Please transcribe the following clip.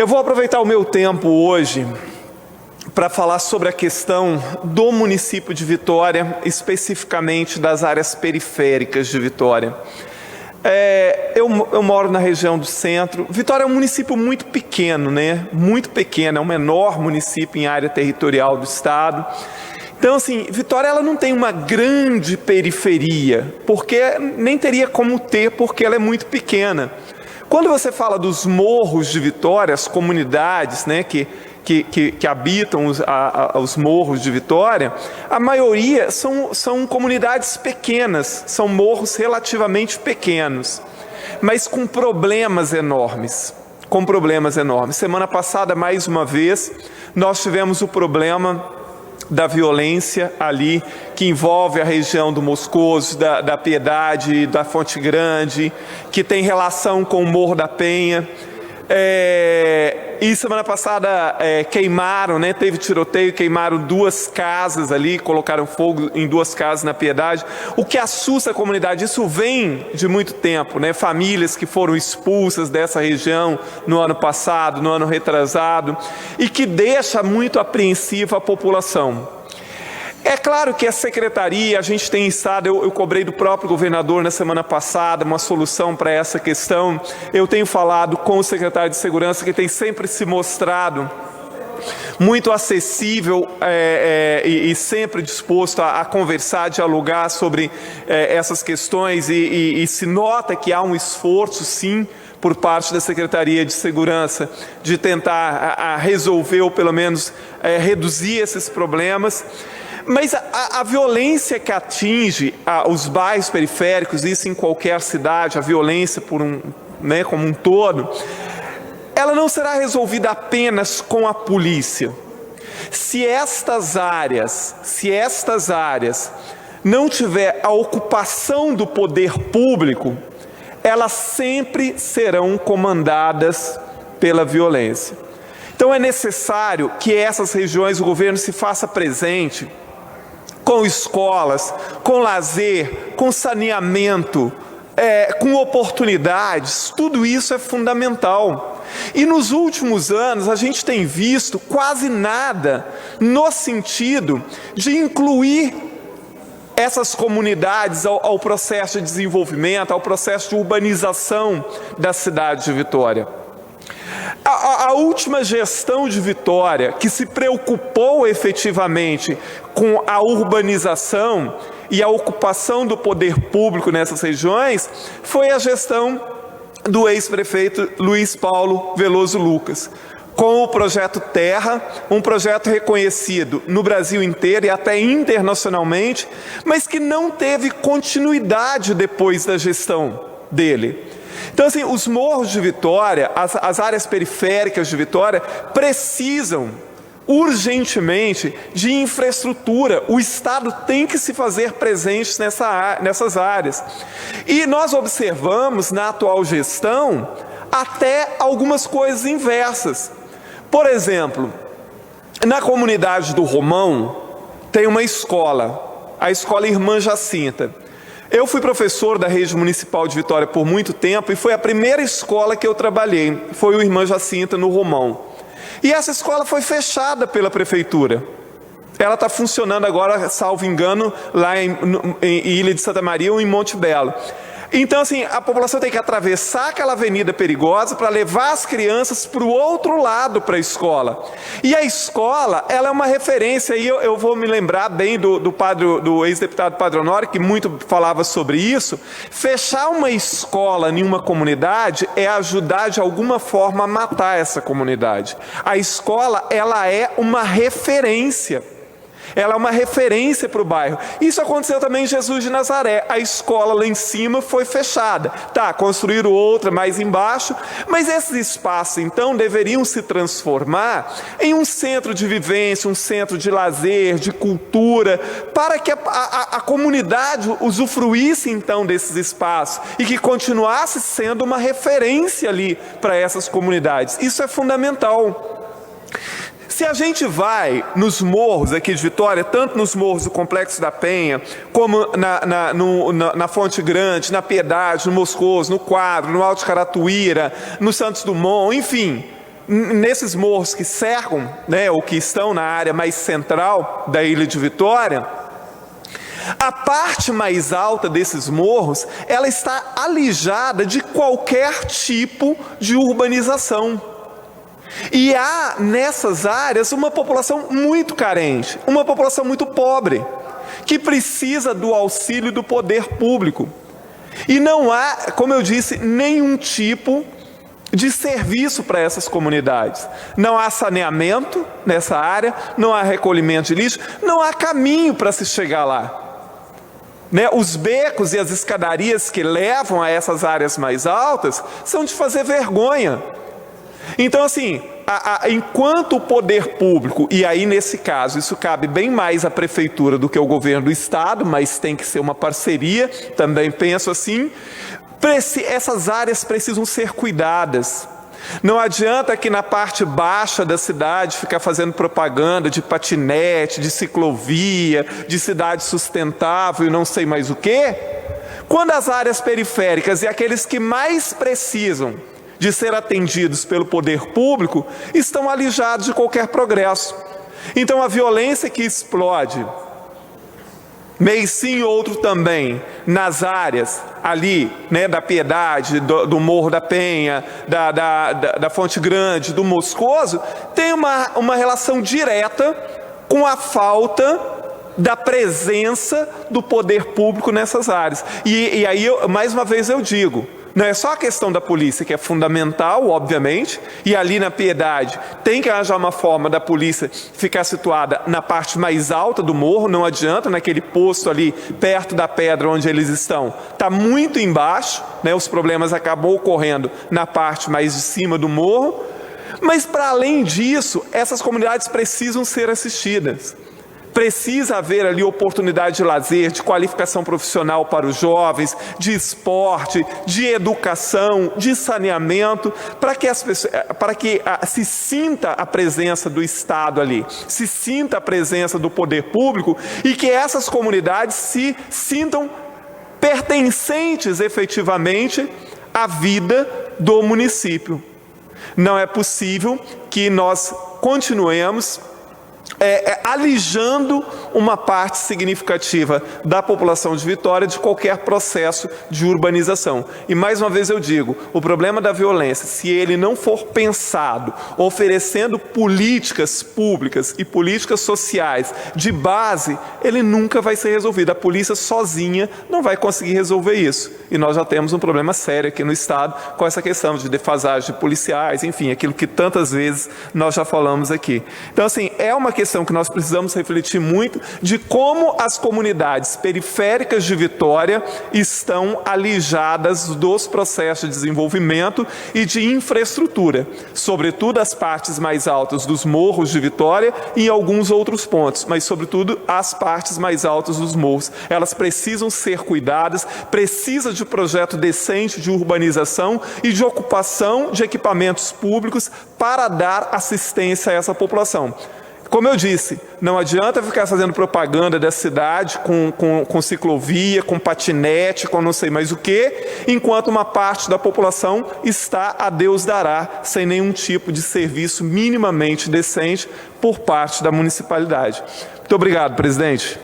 Eu vou aproveitar o meu tempo hoje para falar sobre a questão do município de Vitória, especificamente das áreas periféricas de Vitória. Eu moro na região do centro. Vitória é um município muito pequeno, né? Muito pequeno, é o menor município em área territorial do estado. Então, assim, Vitória ela não tem uma grande periferia, porque nem teria como ter, porque ela é muito pequena. Quando você fala dos morros de Vitória, as comunidades, né, que habitam os morros de Vitória, a maioria são comunidades pequenas, são morros relativamente pequenos, mas com problemas enormes. Semana passada, mais uma vez, nós tivemos o problema da violência ali, que envolve a região do Moscoso, da Piedade, da Fonte Grande, que tem relação com o Morro da Penha. E semana passada queimaram, né? Teve tiroteio, queimaram 2 casas ali, colocaram fogo em 2 casas na Piedade, o que assusta a comunidade. Isso vem de muito tempo, né? Famílias que foram expulsas dessa região no ano passado, no ano retrasado, e que deixa muito apreensiva a população. É claro que a secretaria, a gente tem estado, eu cobrei do próprio governador na semana passada uma solução para essa questão. Eu tenho falado com o secretário de Segurança, que tem sempre se mostrado muito acessível e sempre disposto a conversar, dialogar sobre essas questões, e se nota que há um esforço, sim, por parte da Secretaria de Segurança de tentar resolver ou pelo menos reduzir esses problemas. Mas a violência que atinge os bairros periféricos, isso em qualquer cidade, a violência como um todo, ela não será resolvida apenas com a polícia. Se estas áreas não tiver a ocupação do poder público, elas sempre serão comandadas pela violência. Então é necessário que essas regiões o governo se faça presente com escolas, com lazer, com saneamento, com oportunidades. Tudo isso é fundamental. E nos últimos anos a gente tem visto quase nada no sentido de incluir essas comunidades ao processo de desenvolvimento, ao processo de urbanização da cidade de Vitória. A última gestão de Vitória, que se preocupou efetivamente com a urbanização e a ocupação do poder público nessas regiões, foi a gestão do ex-prefeito Luiz Paulo Veloso Lucas, com o projeto Terra, um projeto reconhecido no Brasil inteiro e até internacionalmente, mas que não teve continuidade depois da gestão dele. Então, assim, os morros de Vitória, as áreas periféricas de Vitória, precisam urgentemente de infraestrutura. O Estado tem que se fazer presente nessas áreas. E nós observamos na atual gestão até algumas coisas inversas. Por exemplo, na comunidade do Romão tem uma escola, a Escola Irmã Jacinta. Eu fui professor da rede municipal de Vitória por muito tempo e foi a primeira escola que eu trabalhei, foi o Irmã Jacinta no Romão. E essa escola foi fechada pela prefeitura. Ela está funcionando agora, salvo engano, lá em Ilha de Santa Maria ou em Monte Belo. Então, assim, a população tem que atravessar aquela avenida perigosa para levar as crianças para o outro lado para a escola. E a escola, ela é uma referência, e eu vou me lembrar bem do ex-deputado Padre Honório, que muito falava sobre isso. Fechar uma escola em uma comunidade é ajudar de alguma forma a matar essa comunidade. A escola, ela é uma referência. Ela é uma referência para o bairro. Isso aconteceu também em Jesus de Nazaré. A escola lá em cima foi fechada. Tá, construíram outra mais embaixo, mas esses espaços, então, deveriam se transformar em um centro de vivência, um centro de lazer, de cultura, para que a comunidade usufruísse, então, desses espaços e que continuasse sendo uma referência ali para essas comunidades. Isso é fundamental. Se a gente vai nos morros aqui de Vitória, tanto nos morros do Complexo da Penha, como na Fonte Grande, na Piedade, no Moscoso, no Quadro, no Alto de Caratuíra, no Santos Dumont, enfim, nesses morros que cercam, né, ou que estão na área mais central da Ilha de Vitória, a parte mais alta desses morros, ela está alijada de qualquer tipo de urbanização. E há nessas áreas uma população muito carente, uma população muito pobre, que precisa do auxílio do poder público. E não há, como eu disse, nenhum tipo de serviço para essas comunidades. Não há saneamento nessa área, não há recolhimento de lixo, não há caminho para se chegar lá. Né? Os becos e as escadarias que levam a essas áreas mais altas são de fazer vergonha. Então, assim, enquanto o poder público, e aí nesse caso isso cabe bem mais à prefeitura do que ao governo do estado, mas tem que ser uma parceria, também penso assim, essas áreas precisam ser cuidadas. Não adianta que na parte baixa da cidade ficar fazendo propaganda de patinete, de ciclovia, de cidade sustentável e não sei mais o quê, quando as áreas periféricas e aqueles que mais precisam de ser atendidos pelo poder público estão alijados de qualquer progresso. Então a violência que explode, mês sim, outro também, nas áreas ali, né, da Piedade, do Morro da Penha, da Fonte Grande, do Moscoso, tem uma relação direta com a falta da presença do poder público nessas áreas. E aí, mais uma vez eu digo, não é só a questão da polícia, que é fundamental, obviamente, e ali na Piedade tem que arranjar uma forma da polícia ficar situada na parte mais alta do morro, não adianta, naquele posto ali perto da pedra onde eles estão, está muito embaixo, né, os problemas acabam ocorrendo na parte mais de cima do morro, mas para além disso, essas comunidades precisam ser assistidas. Precisa haver ali oportunidade de lazer, de qualificação profissional para os jovens, de esporte, de educação, de saneamento, para que se sinta a presença do Estado ali, se sinta a presença do poder público e que essas comunidades se sintam pertencentes efetivamente à vida do município. Não é possível que nós continuemos alijando uma parte significativa da população de Vitória de qualquer processo de urbanização. E mais uma vez eu digo, o problema da violência, se ele não for pensado, oferecendo políticas públicas e políticas sociais de base, ele nunca vai ser resolvido. A polícia sozinha não vai conseguir resolver isso. E nós já temos um problema sério aqui no estado com essa questão de defasagem de policiais, enfim, aquilo que tantas vezes nós já falamos aqui. Então, assim, é uma questão que nós precisamos refletir muito de como as comunidades periféricas de Vitória estão alijadas dos processos de desenvolvimento e de infraestrutura, sobretudo as partes mais altas dos morros de Vitória e em alguns outros pontos, mas sobretudo as partes mais altas dos morros. Elas precisam ser cuidadas, precisa de projeto decente de urbanização e de ocupação de equipamentos públicos para dar assistência a essa população. Como eu disse, não adianta ficar fazendo propaganda da cidade com ciclovia, com patinete, com não sei mais o quê, enquanto uma parte da população está a Deus dará, sem nenhum tipo de serviço minimamente decente por parte da municipalidade. Muito obrigado, presidente.